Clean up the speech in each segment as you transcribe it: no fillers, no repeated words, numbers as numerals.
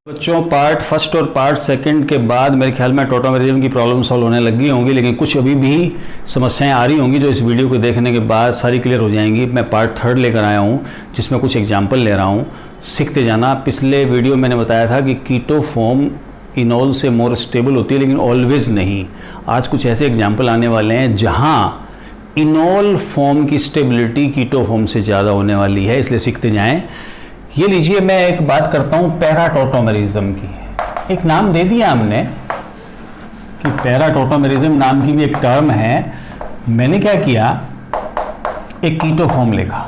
बच्चों part first और part second के बाद मेरे ख्याल में टोटोमेरिज्म की प्रॉब्लम सॉल्व होने लगी होंगी, लेकिन कुछ अभी भी समस्याएं आ रही होंगी जो इस वीडियो को देखने के बाद सारी क्लियर हो जाएंगी। मैं पार्ट थर्ड लेकर आया हूं जिसमें कुछ एग्जांपल ले रहा हूं, सीखते जाना। पिछले वीडियो मैंने बताया था कि कीटो फॉर्म इनॉल से मोर स्टेबल होती है, लेकिन ऑलवेज नहीं। आज कुछ ऐसे एग्जाम्पल आने वाले हैं जहाँ इनॉल फॉर्म की स्टेबिलिटी कीटो फॉर्म से ज़्यादा होने वाली है, इसलिए सीखते जाएँ। ये लीजिए, मैं एक बात करता हूँ पैराटोटोमेरिज्म की। एक नाम दे दिया हमने कि पैराटोटोमेरिज्म नाम की भी एक टर्म है। मैंने क्या किया, एक कीटो फॉर्म लिखा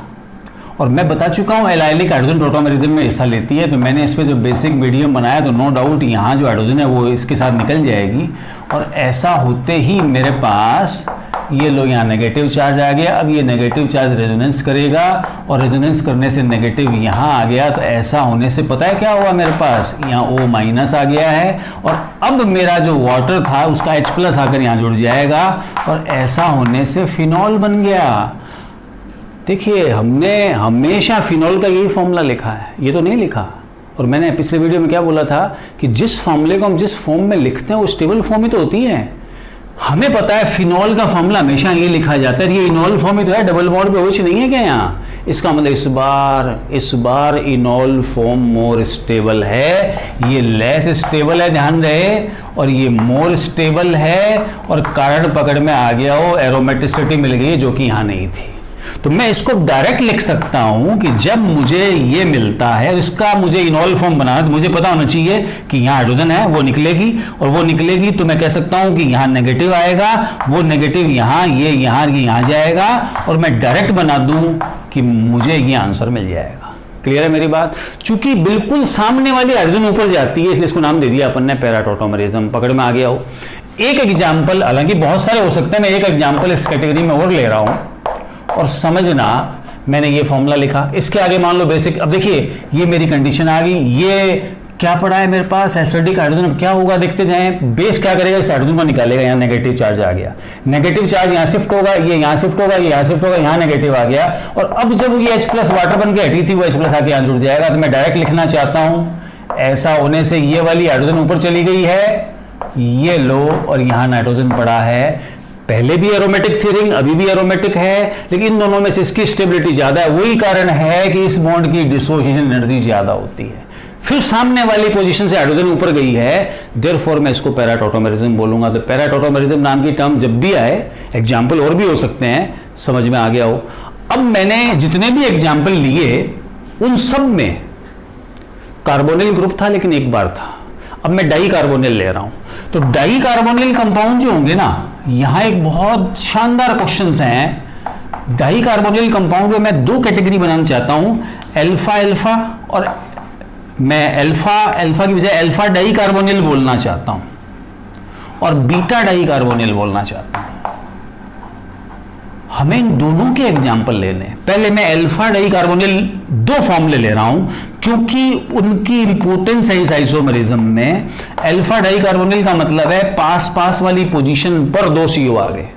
और मैं बता चुका हूँ एलाइलिक हाइड्रोजन टोटोमेरिज्म में हिस्सा लेती है, तो मैंने इस पर जो बेसिक मीडियम बनाया तो नो डाउट यहाँ जो हाइड्रोजन है वो इसके साथ निकल जाएगी। और ऐसा होते ही मेरे पास ये लो यहाँ नेगेटिव चार्ज आ गया। अब ये नेगेटिव चार्ज रेजोनेंस करेगा और रेजोनेंस करने से नेगेटिव यहाँ आ गया, तो ऐसा होने से पता है क्या हुआ, मेरे पास यहाँ O माइनस आ गया है और अब मेरा जो वाटर था उसका H प्लस आकर यहाँ जुड़ जाएगा और ऐसा होने से फिनॉल बन गया। देखिए, हमने हमेशा फिनॉल का यही फॉर्मूला लिखा है, ये तो नहीं लिखा। और मैंने पिछले वीडियो में क्या बोला था कि जिस फॉर्मूले को हम जिस फॉर्म में लिखते हैं वो स्टेबल फॉर्म ही तो होती है। हमें पता है फिनॉल का फॉर्मूला हमेशा ये लिखा जाता है, ये इनॉल फॉर्म ही तो है, डबल बॉन्ड पे OH नहीं है क्या यहाँ। इसका मतलब इस बार इनॉल फॉर्म मोर स्टेबल है, ये लेस स्टेबल है, ध्यान रहे, और ये मोर स्टेबल है और कारण पकड़ में आ गया हो, एरोमेटिसिटी मिल गई जो कि यहाँ नहीं थी। तो मैं इसको डायरेक्ट लिख सकता हूं कि जब मुझे ये मिलता है, इसका मुझे इनॉल फॉर्म बनाना, तो मुझे पता होना चाहिए कि यहाँ हाइड्रोजन है, वो निकलेगी, और वो निकलेगी तो मैं कह सकता हूं कि यहाँ नेगेटिव आएगा, वो नेगेटिव यहाँ, ये यहाँ जाएगा, और मैं डायरेक्ट बना दूं कि मुझे ये आंसर मिल जाएगा। क्लियर है मेरी बात। चूंकि बिल्कुल सामने वाली हाइड्रोजन ऊपर जाती है, इसलिए इसको नाम दे दिया अपन ने पैराटोटोमेरिज्म। पकड़ में आ गया हो। एक एग्जाम्पल, हालांकि बहुत सारे हो सकते हैं, मैं एक एग्जाम्पल इस कैटेगरी में और ले रहा हूं और समझना। मैंने ये फॉर्मूला लिखा, इसके आगे मान लो बेसिक। अब देखिए, ये मेरी कंडीशन आ गई, ये क्या पड़ा है मेरे पास, एसिडिक हाइड्रोजन। अब क्या होगा देखते जाएं। बेस क्या करेगा, इस हाइड्रोजन को निकालेगा, यहाँ नेगेटिव चार्ज आ गया, नेगेटिव चार्ज यहाँ शिफ्ट होगा, ये यहाँ शिफ्ट होगा, ये यहाँ शिफ्ट होगा, यहाँ नेगेटिव आ गया, और अब जब ये H प्लस वाटर बन के हटी थी, वो H प्लस आके यहाँ जुड़ जाएगा। तो मैं डायरेक्ट लिखना चाहता हूँ, ऐसा होने से ये वाली हाइड्रोजन ऊपर चली गई है, ये लो, और यहाँ नाइट्रोजन पड़ा है। पहले भी एरोमेटिक थी रिंग, अभी भी एरोमेटिक है, लेकिन इन दोनों में से इसकी स्टेबिलिटी ज्यादा है। वही कारण है कि इस बॉन्ड की डिसोसिएशन एनर्जी ज्यादा होती है। फिर सामने वाली पोजीशन से हाइड्रोजन ऊपर गई है, देयरफॉर मैं इसको पैराटोटोमेरिज्म बोलूंगा। तो पैराटोटोमेरिज्म नाम की टर्म जब भी आए, एग्जाम्पल और भी हो सकते हैं, समझ में आ गया हो। अब मैंने जितने भी एग्जाम्पल लिए उन सब में कार्बोनिल ग्रुप था, लेकिन एक बार था। अब मैं डाई कार्बोनिल ले रहा हूं, तो डाई कार्बोनिल कंपाउंड जो होंगे ना, यहां एक बहुत शानदार क्वेश्चंस हैं। डाई कार्बोनिल कंपाउंड में मैं दो कैटेगरी बनाना चाहता हूं, अल्फा अल्फा, और मैं अल्फा की बजाय अल्फा डाई कार्बोनिल बोलना चाहता हूं और बीटा डाई कार्बोनिल बोलना चाहता हूं। हमें इन दोनों के एग्जाम्पल लेने हैं। पहले मैं अल्फा डाई कार्बोनिल दो फॉर्मूले ले रहा हूं क्योंकि उनकी इंपोर्टेंस है इस आइसोमेरिज्म में। अल्फा डाई कार्बोनिल का मतलब है पास वाली पोजीशन पर दो CO आ गए।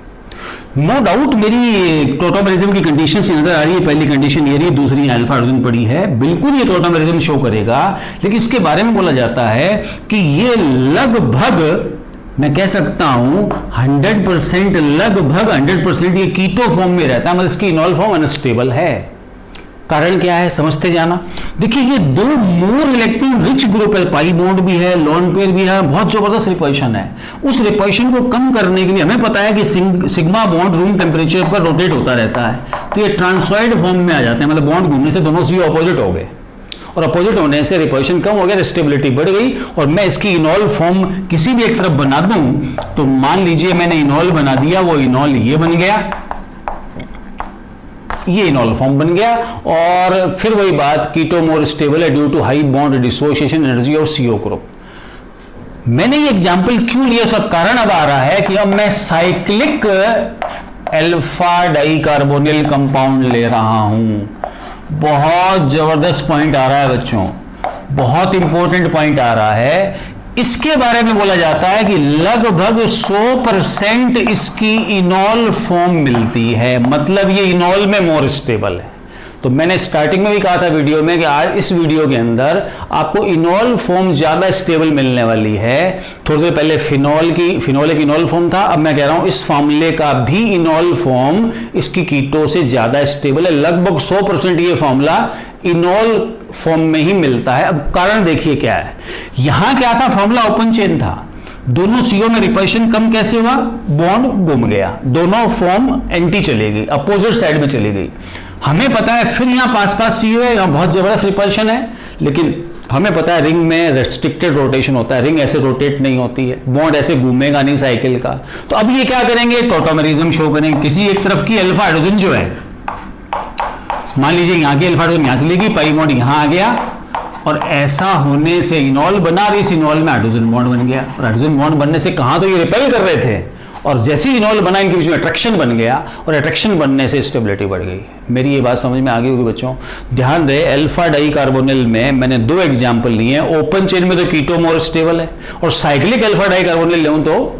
नो डाउट मेरी टोटोमेरिज्म की कंडीशन नजर आ रही है। पहली कंडीशन ये रही, दूसरी अल्फा हाइड्रोजन पड़ी है, बिल्कुल ये टोटोमेरिज्म शो करेगा। लेकिन इसके बारे में बोला जाता है कि ये लगभग, मैं कह सकता हूं 100%, लगभग 100% ये कीटो फॉर्म में रहता है, मतलब इसकी इनॉल फॉर्म अनस्टेबल है। कारण क्या है, समझते जाना। देखिए, ये दो मोर इलेक्ट्रॉन रिच ग्रुप है, पाई बॉन्ड भी है, लोन पेयर भी है, बहुत जबरदस्त रिपल्शन है। उस रिपल्शन को कम करने के लिए हमें पता है कि सिग्मा बॉन्ड रूम टेम्परेचर पर रोटेट होता रहता है, तो ये ट्रांसॉइड फॉर्म में आ जाते हैं, मतलब बॉन्ड घूमने से दोनों CO अपोजिट हो गए, और अपोजिट होने से रिपल्शन कम हो गया, स्टेबिलिटी बढ़ गई। और मैं इसकी इनॉल फॉर्म किसी भी एक तरफ बना दूं, तो मान लीजिए मैंने इनॉल बना दिया, वो इनॉल ये बन गया, ये इनॉल फॉर्म बन गया। और फिर वही बात, कीटो मोर स्टेबल है due to high bond dissociation energy और CO ग्रुप। मैंने ये एग्जांपल क्यों लिया, उसका कारण अब आ रहा है कि अब मैं cyclic alpha di carbonyl compound ले रहा हूं। बहुत जबरदस्त पॉइंट आ रहा है बच्चों, बहुत इंपॉर्टेंट पॉइंट आ रहा है। इसके बारे में बोला जाता है कि लगभग 100% इसकी इनॉल फॉर्म मिलती है, मतलब ये इनॉल में मोर स्टेबल है। तो मैंने स्टार्टिंग में भी कहा था वीडियो में कि आज इस वीडियो के अंदर आपको इनॉल फॉर्म ज़्यादा स्टेबल मिलने वाली है। थोड़ी देर पहले फिनॉल एक इनॉल फॉर्म था, अब मैं कह रहा हूं इस फॉर्मूले का भी इनॉल फॉर्म इसकी कीटो से ज़्यादा स्टेबल है। लगभग 100% ये फॉर्मूला इनॉल फॉर्म में ही मिलता है। अब कारण देखिए क्या है, यहां क्या था, फॉर्मूला ओपन चेन था, दोनों सीओ में रिपल्शन कम कैसे हुआ, बॉन्ड घूम गया, दोनों फॉर्म एंटी चली गई, अपोजिट साइड में चली गई। हमें पता है फिर यहां पास सीओ है, यहां बहुत जबरदस्त रिपल्शन है, लेकिन हमें पता है रिंग में रेस्ट्रिक्टेड रोटेशन होता है, रिंग ऐसे रोटेट नहीं होती है, बॉन्ड ऐसे घूमेगा नहीं साइकिल का। तो अब ये क्या करेंगे, टॉटोमेरिज्म शो करेंगे। किसी एक तरफ की अल्फा हाइड्रोजन जो है, मान लीजिए यहां की अल्फा हाइड्रोजन यहां से लेगी, पाई बॉन्ड यहां आ गया, और ऐसा होने से इनॉल बना, इस इनॉल में हाइड्रोजन बॉन्ड बन गया। और हाइड्रोजन बॉन्ड बनने से कहां तो ये रिपेल कर रहे थे, और जैसे ही इनॉल बना इनके बीच में अट्रैक्शन बन गया, और अट्रैक्शन बनने से स्टेबिलिटी बढ़ गई। मेरी ये बात समझ में आ गई होगी बच्चों। ध्यान रहे, अल्फा डाई कार्बोनिल में मैंने 2 एग्जाम्पल लिए हैं। ओपन चेन में तो कीटो मोर स्टेबल है, और साइक्लिक अल्फा डाई कार्बोनिल लेऊं तो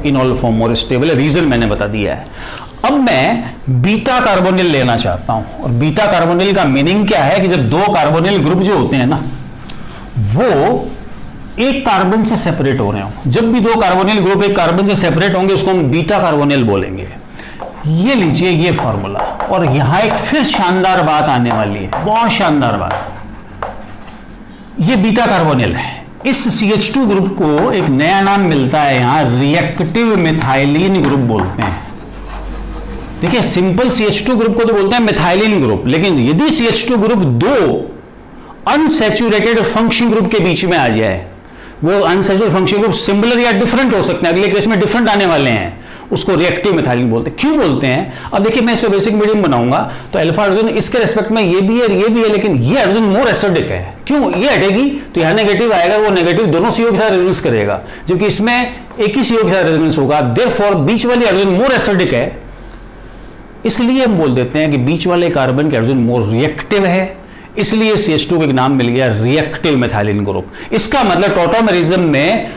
इनॉल फॉर्म मोर स्टेबल है। रीजन मैंने बता दिया है। अब मैं बीटा कार्बोनिल लेना चाहता हूं, और बीटा कार्बोनिल का मीनिंग क्या है कि जब 2 कार्बोनिल ग्रुप जो होते हैं ना, वो एक कार्बन से सेपरेट हो रहे हो, जब भी 2 कार्बोनिल ग्रुप एक कार्बन से सेपरेट होंगे उसको हम बीटा कार्बोनिल बोलेंगे। ये लीजिए ये फॉर्मूला, और यहां एक फिर शानदार बात आने वाली है, बहुत शानदार बात। ये बीटा कार्बोनिल है, इस CH2 ग्रुप को एक नया नाम मिलता है यहां, रिएक्टिव मिथाइलिन ग्रुप बोलते हैं। देखिए सिंपल CH2 ग्रुप को तो बोलते हैं मिथाइलिन ग्रुप, लेकिन यदि CH2 group 2 unsaturated functioning group के बीच में आ जाए, वो अनसैचुरेटेड फंक्शनिंग ग्रुप सिमिलर या डिफरेंट हो सकते हैं, अगले केस में डिफरेंट आने वाले हैं, उसको रिएक्टिव मिथाइलिन बोलते हैं। क्यों बोलते हैं, अब देखिए मैं इसमें बेसिक मीडियम बनाऊंगा तो अल्फा हाइड्रोजन इसके रेस्पेक्ट में ये भी है, लेकिन ये हाइड्रोजन मोर एसिडिक है। क्यों, ये हटेगी तो यहां नेगेटिव आएगा, वो नेगेटिव दोनों सीओ के साथ रेजोनेंस करेगा, जबकि इसमें एक ही सीओ के साथ रेजोनेंस होगा। देयरफॉर बीच वाली हाइड्रोजन मोर एसिडिक है, इसलिए हम बोल देते हैं कि बीच वाले कार्बन के हाइड्रोजन मोर रिएक्टिव है, इसलिए CH2 को एक नाम मिल गया रिएक्टिव मिथाइलिन ग्रुप। इसका मतलब टॉटोमेरिज्म में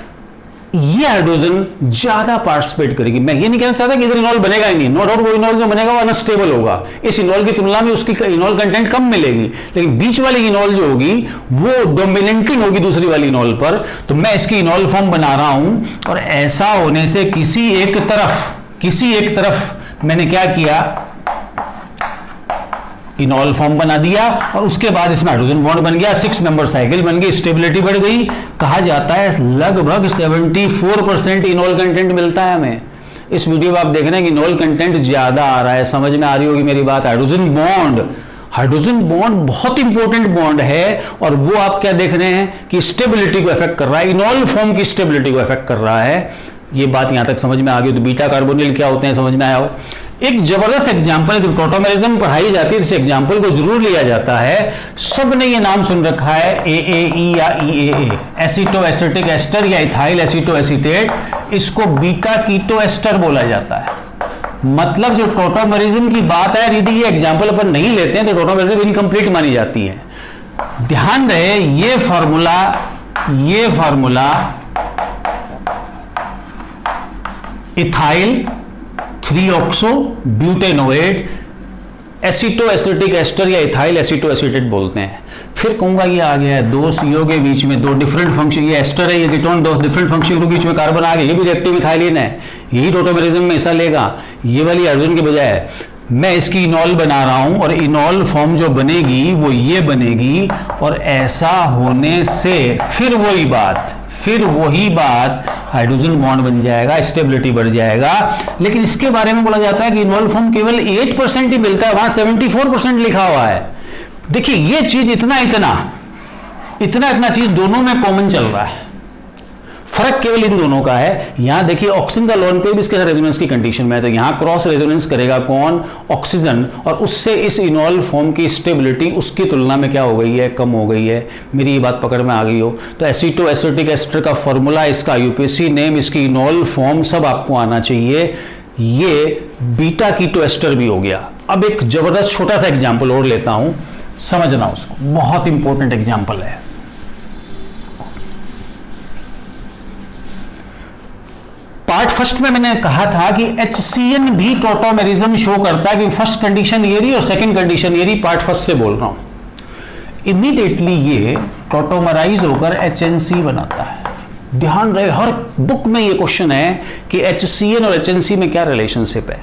ये हाइड्रोजन ज्यादा पार्टिसिपेट करेगी। मैं ये नहीं कहना चाहता कि इधर इनॉल बनेगा ही नहीं, नो डाउट वो इनॉल जो बनेगा वो अनस्टेबल होगा, इस इनॉल की तुलना में उसकी इनॉल कंटेंट कम मिलेगी, लेकिन बीच वाली इनॉल जो होगी वो डोमिनेटिंग होगी दूसरी वाली इनॉल पर। तो मैं इसकी इनॉल फॉर्म बना रहा हूं, और ऐसा होने से किसी एक तरफ मैंने क्या किया, इनॉल फॉर्म बना दिया, और उसके बाद इसमें हाइड्रोजन बॉन्ड बन गया, 6 मेंबर साइकिल बन गई, स्टेबिलिटी बढ़ गई। कहा जाता है लगभग 74% इनॉल कंटेंट मिलता है हमें। इस वीडियो में आप देख रहे हैं कि इनॉल कंटेंट ज्यादा आ रहा है, समझ में आ रही होगी मेरी बात। हाइड्रोजन बॉन्ड बहुत इंपॉर्टेंट बॉन्ड है, और वो आप क्या देख रहे हैं कि स्टेबिलिटी को अफेक्ट कर रहा है, इनॉल फॉर्म की स्टेबिलिटी को अफेक्ट कर रहा है। ये बात यहां तक समझ में आ गई। तो बीटा कार्बोनिल क्या होते हैं समझ में आया हो। एक जबरदस्त एग्जांपल, जब टॉटोमेरिज्म पढ़ाई जाती है इस एग्जांपल को जरूर लिया जाता है। सबने ये नाम सुन रखा है AAE या EAA, एसीटो एसिटिक एस्टर या इथाइल एसीटो एसीटेट, इसको बीटा कीटो एस्टर बोला जाता है। मतलब जो टॉटोमेरिज्म की बात है, यदि ये एग्जांपल अपन नहीं लेते हैं तो टॉटोमेरिज्म इनकम्प्लीट मानी जाती है। ध्यान रहे ये फॉर्मूला इथाइल 3-ऑक्सो ब्यूटेनोएट एसीटो एसिटिक एस्टर या इथाइल एसीटो एसीटेट बोलते हैं। फिर कहूंगा ये आ गया है 2 CO के बीच में 2 डिफरेंट फंक्शन, ये एस्टर है, ये कीटोन, 2 डिफरेंट फंक्शन के बीच में कार्बन आ गया, ये भी रिएक्टिव मिथाइलिन है, यही टॉटोमेरिज्म में हिस्सा लेगा। ये वाली हाइड्रोजन के बजाय मैं इसकी इनॉल बना रहा हूं, और इनॉल फॉर्म जो बनेगी वो ये बनेगी, और ऐसा होने से फिर वही बात हाइड्रोजन बॉन्ड बन जाएगा, स्टेबिलिटी बढ़ जाएगा। लेकिन इसके बारे में बोला जाता है कि इनॉल फॉर्म केवल 8% ही मिलता है, वहां 74% लिखा हुआ है। देखिए ये चीज इतना चीज दोनों में कॉमन चल रहा है, फर्क केवल इन दोनों का है। यहां देखिए ऑक्सीजन का लोन पे भी इसके साथ रेजोनेंस की कंडीशन में है, तो यहां क्रॉस रेजोनेंस करेगा कौन, ऑक्सीजन, और उससे इस इनॉल फॉर्म की स्टेबिलिटी उसकी तुलना में क्या हो गई है, कम हो गई है। मेरी ये बात पकड़ में आ गई हो तो एसीटो एसिटिक एस्टर का फॉर्मूला, इसका यूपीएससी नेम, इसकी इनॉल फॉर्म सब आपको आना चाहिए। ये बीटा कीटो एस्टर भी हो गया। अब एक जबरदस्त छोटा सा एग्जाम्पल और लेता हूं, समझना उसको, बहुत इंपॉर्टेंट एग्जाम्पल है। पार्ट फर्स्ट में मैंने कहा था कि HCN भी टॉटोमेरिज्म शो करता है, क्योंकि फर्स्ट कंडीशन ये रही और सेकंड कंडीशन ये रही, पार्ट फर्स्ट से बोल रहा हूं। इमीडिएटली ये टॉटोमराइज होकर HNC बनाता है। ध्यान रहे, हर बुक में ये क्वेश्चन है कि HCN और HNC में क्या रिलेशनशिप है।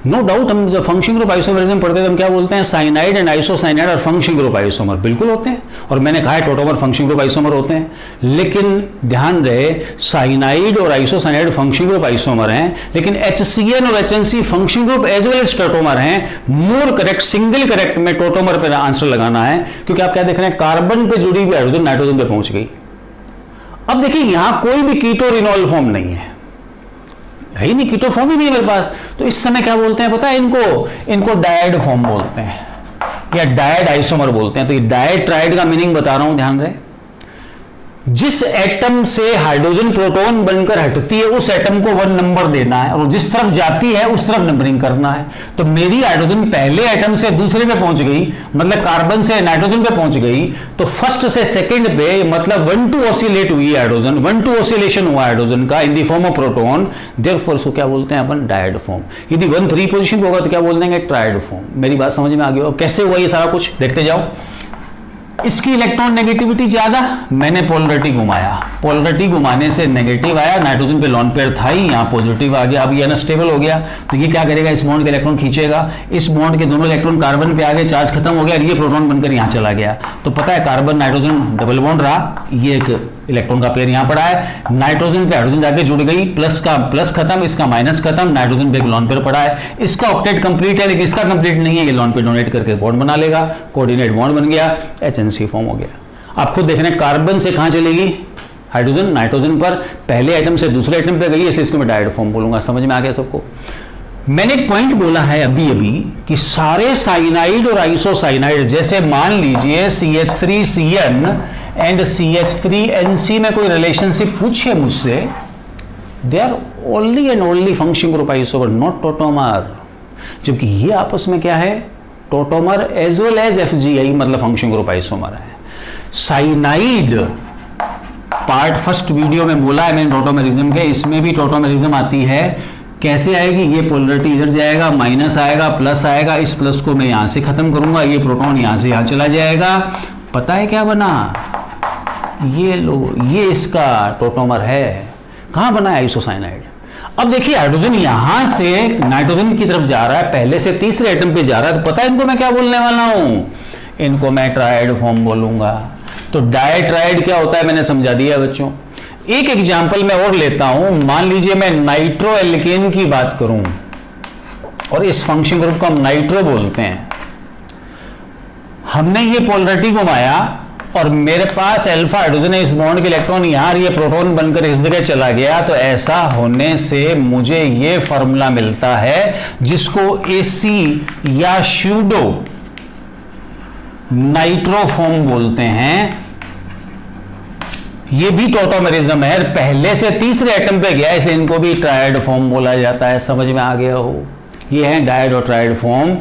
नो डाउट हम जब फंक्शन ग्रुप आइसोमरिज्म पढ़ते हैं तो हम क्या बोलते हैं, साइनाइड एंड आइसोसाइनाइड और फंक्शन ग्रुप आइसोमर बिल्कुल होते हैं, और मैंने कहा है टोटोमर फंक्शन ग्रुप आइसोमर होते हैं। लेकिन ध्यान रहे, साइनाइड और आइसोसाइनाइड फंक्शन ग्रुप आइसोमर हैं, लेकिन HCN और HNC function group as well as tautomer हैं। मोर करेक्ट, सिंगल करेक्ट में टोटोमर पर आंसर लगाना है, क्योंकि आप क्या देख रहे हैं, कार्बन पे जुड़ी हुई हाइड्रोजन नाइट्रोजन पे पहुंच गई। अब देखिए यहां कोई भी कीटो रिनॉल फॉर्म नहीं है ही नहीं, कीटो फॉर्म ही नहीं है मेरे पास, तो इस समय क्या बोलते हैं पता है इनको डायड फॉर्म बोलते हैं या डायड आइसोमर बोलते हैं। तो ये डायड ट्राइड का मीनिंग बता रहा हूं, ध्यान रहे। जिस एटम से हाइड्रोजन प्रोटॉन बनकर हटती है उस एटम को 1 नंबर देना है, और जिस तरफ जाती है उस तरफ नंबरिंग करना है। तो मेरी हाइड्रोजन पहले एटम से दूसरे पे पहुंच गई, मतलब कार्बन से नाइट्रोजन पे पहुंच गई, तो फर्स्ट से सेकंड पे मतलब 1-2 ऑसिलेट हुई हाइड्रोजन, 1-2 ऑसिलेशन हुआ हाइड्रोजन का in the form of proton, therefore उसको क्या बोलते हैं अपन, डायड फॉर्म। यदि 1-3 पोजीशन पे होगा तो क्या बोल देंगे, ट्राइड फॉर्म। मेरी बात समझ में आ गई हो? कैसे हुआ ये सारा कुछ देखते जाओ। इसकी इलेक्ट्रॉन नेगेटिविटी ज्यादा, मैंने पोलरिटी घुमाया, पोलरिटी घुमाने से नेगेटिव आया, नाइट्रोजन पे लॉन पेयर था ही, यहाँ पॉजिटिव आ गया। अब ये अनस्टेबल हो गया, तो ये क्या करेगा, इस बॉन्ड के इलेक्ट्रॉन खींचेगा, इस बॉन्ड के दोनों इलेक्ट्रॉन कार्बन पे आ गए, चार्ज खत्म हो गया, ये प्रोटॉन बनकर यहाँ चला गया। तो पता है कार्बन नाइट्रोजन डबल बॉन्ड रहा, ये एक इलेक्ट्रॉन का पेयर यहाँ पड़ा है, नाइट्रोजन पे हाइड्रोजन जाके जुड़ गई, प्लस का प्लस खत्म, इसका माइनस खत्म, नाइट्रोजन पे एक लॉन पेयर पड़ा है, इसका ऑक्टेट कंप्लीट है लेकिन इसका कंप्लीट नहीं है, ये लॉन पेयर डोनेट करके बॉन्ड बना लेगा, कोऑर्डिनेट बॉन्ड बन गया, HNC फॉर्म हो गया। आप खुद देख रहे हैं कार्बन से कहां चलेगी हाइड्रोजन, नाइट्रोजन पर, पहले आइटम से दूसरे आइटम पे गई, इसलिए इसको मैं डायड फॉर्म बोलूंगा। समझ में आ गया सबको? मैंने एक पॉइंट बोला है अभी कि सारे साइनाइड और आइसोसाइनाइड, जैसे मान लीजिए CH3CN एंड CH3NC में कोई रिलेशनशिप पूछे मुझसे, they are only and only function group isomer, not tautomer. जबकि ये आपस में क्या है, tautomer as well as FGI, मतलब फंक्शन ग्रुप आइसोमर है। साइनाइड पार्ट फर्स्ट वीडियो में बोला है मैंने टोटोमेरिज्म के, इसमें भी टोटोमेरिज्म आती है। कैसे आएगी, ये पोलरिटी इधर जाएगा, माइनस आएगा, प्लस आएगा, इस प्लस को मैं यहां से खत्म करूंगा, ये प्रोटॉन यहां से यहां चला जाएगा। पता है क्या बना, ये लो, ये इसका टोटोमर है। कहां बना है, आइसोसाइनाइड। अब देखिए हाइड्रोजन यहां से नाइट्रोजन की तरफ जा रहा है, पहले से तीसरे एटम पे जा रहा है, तो पता है इनको मैं क्या बोलने वाला हूं, इनको मैं ट्राइड फॉर्म बोलूंगा। तो डायट्राइड क्या होता है मैंने समझा दिया बच्चों। एक एग्जांपल मैं और लेता हूं, मान लीजिए मैं नाइट्रो एल्केन की बात करूं, और इस फंक्शन ग्रुप को हम नाइट्रो बोलते हैं। हमने ये पोलरिटी घुमाया और मेरे पास अल्फा हाइड्रोजन है, इस बॉन्ड के इलेक्ट्रॉन यहां, ये प्रोटॉन बनकर इस जगह चला गया, तो ऐसा होने से मुझे ये फॉर्मूला मिलता है जिसको AC या स्यूडो नाइट्रोफॉर्म बोलते हैं। ये भी टोटोमेरिज्म है, पहले से तीसरे एटम पे गया, इसलिए इनको भी ट्राइड फॉर्म बोला जाता है। समझ में आ गया हो? ये है डायड और ट्राइड फॉर्म।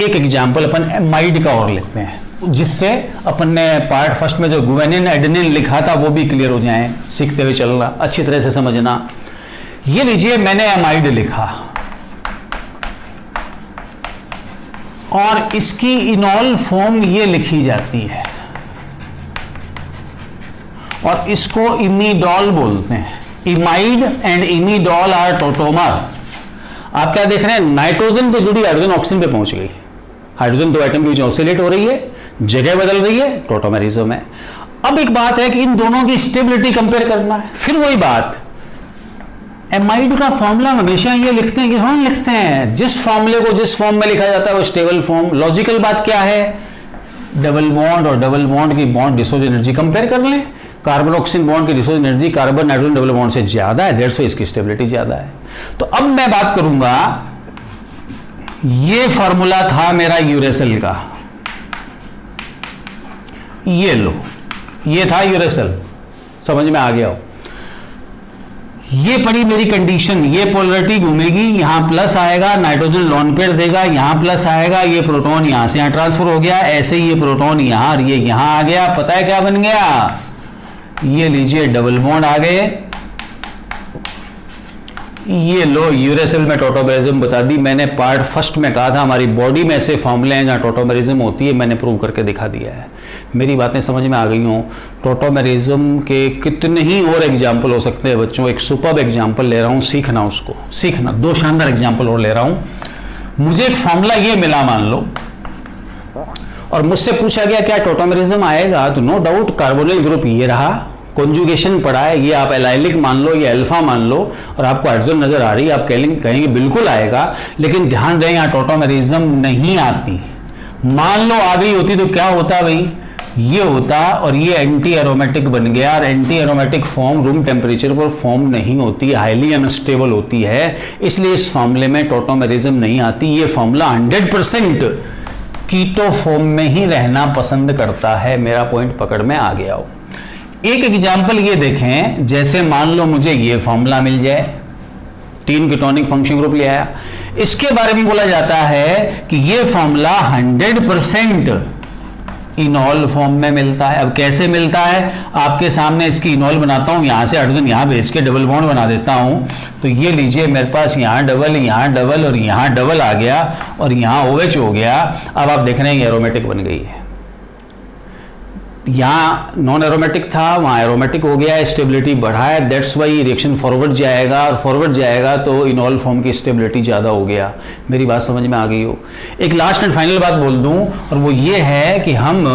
एक एग्जांपल अपन एमाइड का और लेते हैं, जिससे अपन ने पार्ट फर्स्ट में जो गुआनिन एडेनिन लिखा था वो भी क्लियर हो जाए, सीखते हुए चलना, अच्छी तरह से समझना। ये लीजिए मैंने एमाइड लिखा और इसकी इनॉल फॉर्म ये लिखी जाती है और इसको इमीडॉल बोलते हैं। इमाइड एंड इमीडॉल आर टोटोमर। आप क्या देख रहे हैं, नाइट्रोजन पे जुड़ी हाइड्रोजन ऑक्सीजन पे पहुंच गई, हाइड्रोजन दो एटम के बीच ऑसिलेट हो रही है, जगह बदल रही है, टोटोमेरिज्म है। अब एक बात है कि इन दोनों की स्टेबिलिटी कंपेयर करना है। फिर वही बात, एमाइड का फॉर्मूला हमेशा ये लिखते हैं कि हम लिखते हैं जिस फॉर्मूले को जिस फॉर्म में लिखा जाता है वो स्टेबल फॉर्म। लॉजिकल बात क्या है, डबल बॉन्ड और डबल बॉन्ड की बॉन्ड डिसोज एनर्जी कंपेयर कर लें। कार्बन ऑक्सीजन बॉन्ड की D'Souza energy carbon nitrogen double bond से ज्यादा है, दैट्स व्हाई इसकी स्टेबिलिटी ज्यादा है। तो अब मैं बात करूंगा, ये फॉर्मूला था मेरा यूरेसिल का, ये लो, ये था यूरेसिल, समझ में आ गया हो। ये पड़ी मेरी कंडीशन, ये पोलरिटी घूमेगी, यहां प्लस आएगा, नाइट्रोजन लॉन पेयर देगा, यहां प्लस आएगा, ये प्रोटॉन यहां से यहां ट्रांसफर हो गया, ऐसे ही ये प्रोटॉन यहां और ये यहां आ गया। पता है क्या बन गया, ये लीजिए डबल बॉन्ड आ गए, ये लो यूरेसिल में टोटोमेरिज्म बता दी मैंने। पार्ट फर्स्ट में कहा था हमारी बॉडी में ऐसे फॉर्मूले हैं जहाँ टोटोमेरिज्म होती है, मैंने प्रूव करके दिखा दिया है। मेरी बातें समझ में आ गई हों। टोटोमेरिज्म के कितने ही और एग्जाम्पल हो सकते हैं बच्चों। एक सुपर्ब एग्जाम्पल ले रहा हूँ, सीखना उसको, सीखना। दो शानदार एग्जाम्पल और ले रहा हूँ। मुझे एक फॉर्मूला ये मिला मान लो, और मुझसे पूछा गया क्या टोटोमेरिज्म आएगा, तो नो डाउट कार्बोनिल ग्रुप ये रहा, कॉन्जुगेशन पढ़ा है, ये आप एलाइलिक मान लो, ये अल्फा मान लो, और आपको हाइड्रोजन नजर आ रही है, आप कहेंगे बिल्कुल आएगा। लेकिन ध्यान रहे यहाँ टोटोमेरिज्म नहीं आती। मान लो आ गई होती तो क्या होता भाई, ये होता और ये एंटी एरोमेटिक बन गया। और anti aromatic form room temperature पर फॉर्म नहीं होती, हाईली अनस्टेबल होती है, इसलिए इस फॉर्मूले में टोटोमेरिज्म नहीं आती। ये फॉर्मूला 100% कीटो फॉर्म में ही रहना पसंद करता है। मेरा पॉइंट पकड़ में आ गया हो। एक एग्जाम्पल ये देखें, जैसे मान लो मुझे ये फॉर्मूला मिल जाए, 3 कीटोनिक फंक्शन ग्रुप ले आया, इसके बारे में बोला जाता है कि ये फॉर्मूला 100% इनॉल फॉर्म में मिलता है। अब कैसे मिलता है, आपके सामने इसकी इनॉल बनाता हूं, यहां से हाइड्रोजन यहां भेज के डबल बॉन्ड बना देता हूं। तो ये लीजिए मेरे पास यहां डबल और यहां डबल आ गया और यहां OH हो गया। अब आप देख रहे हैं ये एरोमेटिक बन गई है। यहां नॉन एरोमेटिक था, वहां एरोमेटिक हो गया, स्टेबिलिटी बढ़ा है, दैट्स वाई रिएक्शन फॉरवर्ड जाएगा, और फॉरवर्ड जाएगा तो इनॉल फॉर्म की स्टेबिलिटी ज़्यादा हो गया। मेरी बात समझ में आ गई हो। एक लास्ट एंड फाइनल बात बोल दूं, और वो ये है कि हम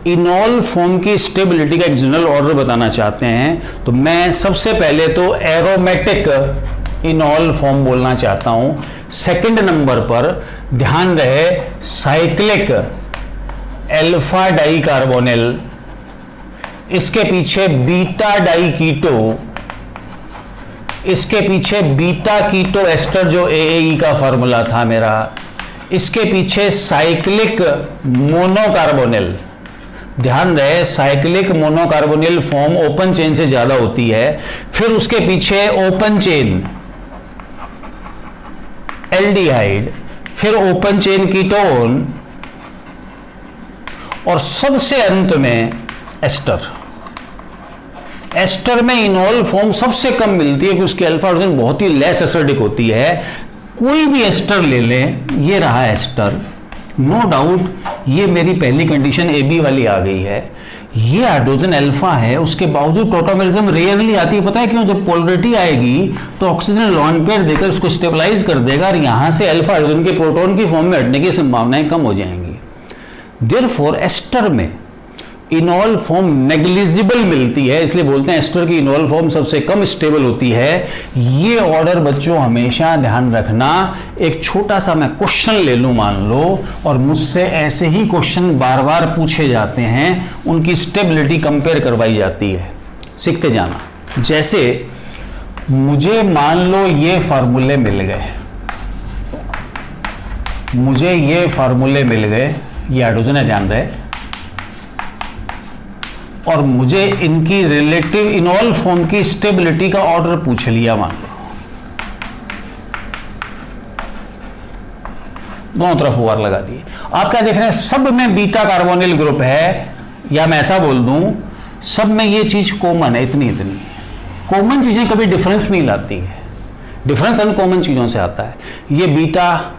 इनॉल फॉर्म की स्टेबिलिटी का एक जनरल ऑर्डर बताना चाहते हैं। तो मैं सबसे पहले तो एरोमेटिक इनॉल फॉर्म बोलना चाहता हूं। सेकंड नंबर पर ध्यान रहे साइक्लिक अल्फा डाई कार्बोनिल, इसके पीछे बीटा डाई कीटो, इसके पीछे बीटा कीटो एस्टर जो AAE का फॉर्मूला था मेरा, इसके पीछे साइक्लिक मोनोकार्बोनिल। ध्यान रहे साइक्लिक मोनोकार्बोनिल फॉर्म ओपन चेन से ज्यादा होती है। फिर उसके पीछे ओपन चेन एल्डिहाइड, फिर ओपन चेन कीटोन, और सबसे अंत में एस्टर। एस्टर में इनॉल फॉर्म सबसे कम मिलती है क्योंकि उसकी अल्फा हाइड्रोजन बहुत ही लेस एसिडिक होती है। कोई भी एस्टर ले लें, ये रहा एस्टर, नो डाउट ये मेरी पहली कंडीशन AB वाली आ गई है। ये हाइड्रोजन अल्फा है, उसके बावजूद टोटोमेरिज्म रेयरली आती है। पता है क्यों? जब पोलरिटी आएगी तो ऑक्सीजन लॉन पेयर देकर उसको स्टेबलाइज कर देगा और यहां से अल्फा हाइड्रोजन के प्रोटॉन की फॉर्म में हटने की संभावनाएं कम हो जाएंगी। देयरफॉर एस्टर में इनॉल फॉर्म नेग्लिजिबल मिलती है, इसलिए बोलते हैं एस्टर की इनॉल फॉर्म सबसे कम स्टेबल होती है। ये ऑर्डर बच्चों हमेशा ध्यान रखना। एक छोटा सा मैं क्वेश्चन ले लूं मान लो, और मुझसे ऐसे ही क्वेश्चन बार बार पूछे जाते हैं, उनकी स्टेबिलिटी कंपेयर करवाई जाती है, सीखते जाना। जैसे मुझे मान लो ये फार्मूले मिल गए, मुझे ये फार्मूले मिल गए, ये हाइड्रोजन है ध्यान रहे, और मुझे इनकी रिलेटिव इनॉल फॉर्म की स्टेबिलिटी का ऑर्डर पूछ लिया मान लो। दोनों तरफ OR लगा दिए। आप क्या देख रहे हैं? सब में बीटा कार्बोनिल ग्रुप है, या मैं ऐसा बोल दूं सब में ये चीज कॉमन है। इतनी कॉमन चीजें कभी डिफरेंस नहीं लाती है, डिफरेंस अनकॉमन चीजों से आता है। ये बीटा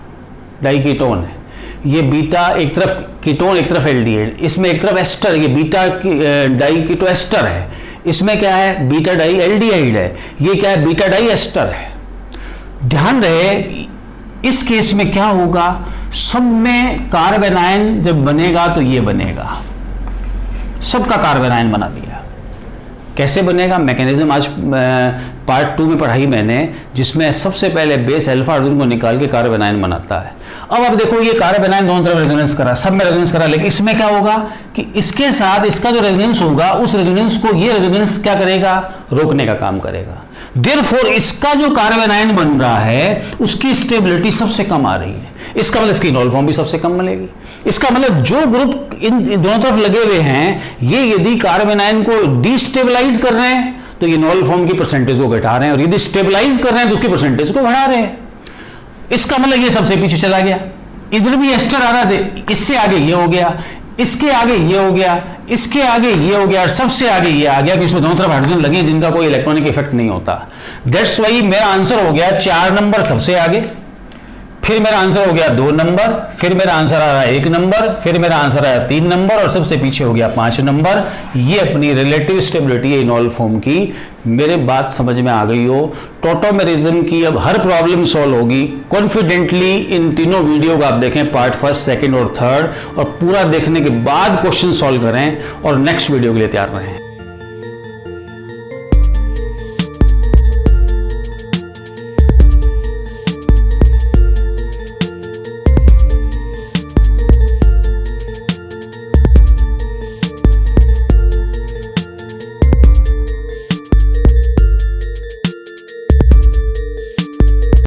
डाइकीटोन है, ये बीटा एक तरफ कीटोन एक तरफ एल्डिहाइड, इसमें एक तरफ एस्टर, ये बीटा डाई कीटो एस्टर है, इसमें क्या है? बीटा डाई एल्डिहाइड है, ये क्या है? बीटा डाई एस्टर है। ध्यान रहे इस केस में क्या होगा, सब में कार्बन आयन जब बनेगा तो ये बनेगा, सबका कार्बन आयन बना दिया। कैसे बनेगा? मैकेनिज्म आज पार्ट 2 में पढ़ाई मैंने, जिसमें सबसे पहले बेस अल्फा हाइड्रोजन को निकाल के कार्बन आयन बनाता है। अब आप देखो ये कार्बन आयन दोनों तरफ रेजोनेंस करा, सब में रेजोनेंस करा, लेकिन इसमें क्या होगा कि इसके साथ इसका जो रेजोनेंस होगा, उस रेजोनेंस को ये रेजोनेंस क्या करेगा? रोकने का काम करेगा। देयरफॉर इसका जो कार्बन आयन बन रहा है उसकी स्टेबिलिटी सबसे कम आ रही है। इसका मतलब इसकी इनॉल फॉर्म भी सबसे कम मिलेगी। इसका मतलब जो ग्रुप इन दोनों तरफ लगे हुए हैं, ये यदि कार्बन आयन को डिस्टेबलाइज कर रहे हैं तो इनॉल फॉर्म की परसेंटेज को घटा रहे हैं, और यदि स्टेबलाइज कर रहे हैं तो उसकी परसेंटेज को बढ़ा रहे हैं। इसका मतलब ये सबसे पीछे चला गया। इधर भी एस्टर आ रहा था, इससे आगे ये हो गया, इसके आगे ये हो गया, इसके आगे ये हो गया और सबसे आगे ये आ गया कि इसमें दोनों तरफ हाइड्रोजन लगे हैं जिनका कोई इलेक्ट्रॉनिक इफेक्ट नहीं होता। दैट्स वाई मेरा आंसर हो गया 4 नंबर सबसे आगे, फिर मेरा आंसर हो गया 2 नंबर, फिर मेरा आंसर आ रहा है 1 नंबर, फिर मेरा आंसर आया 3 नंबर और सबसे पीछे हो गया 5 नंबर। ये अपनी रिलेटिव स्टेबिलिटी है इनॉल फॉर्म की। मेरे बात समझ में आ गई हो, टॉटोमेरिज्म की अब हर प्रॉब्लम सॉल्व होगी कॉन्फिडेंटली। इन तीनों वीडियो को आप देखें, पार्ट 1, 2 और 3, और पूरा देखने के बाद क्वेश्चन सॉल्व करें और नेक्स्ट वीडियो के लिए तैयार रहें।